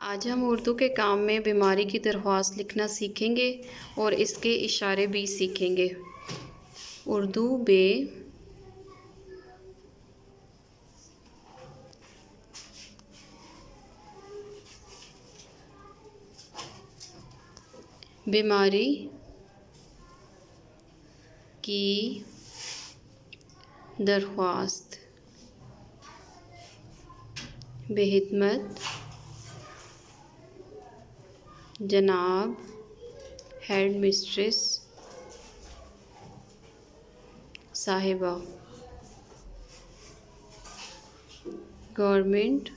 आज हम उर्दू के काम में बीमारी की दरख्वास्त लिखना सीखेंगे और इसके इशारे भी सीखेंगे। उर्दू बीमारी की दरख्वास्त। बेहिदमत जनाब हेड मिस्ट्रेस साहिबा, government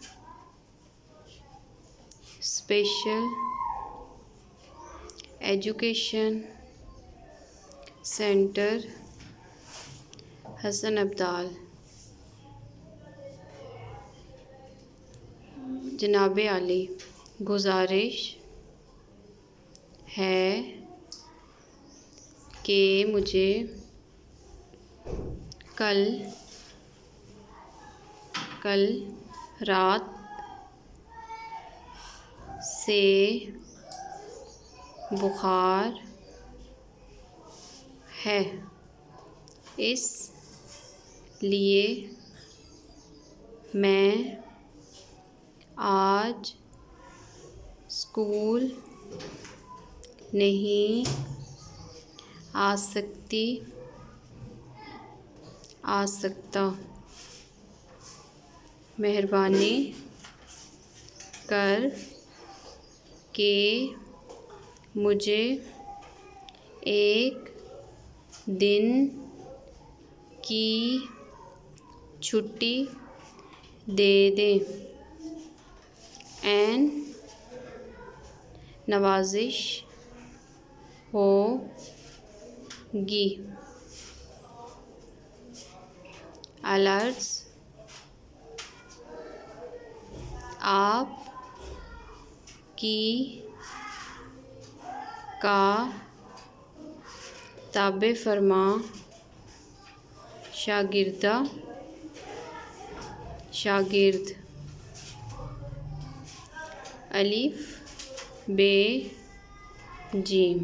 special education centre Hasan Abdal. जनाब आली, गुजारिश है कि मुझे कल रात से बुखार है, इसलिए मैं आज स्कूल नहीं आ सकता। मेहरबानी कर के मुझे एक दिन की छुट्टी दे दें। एन नवाजिश होगी। अलर्ट्स आप की का ताबे फरमा शागिर्द। अलिफ बे जीम।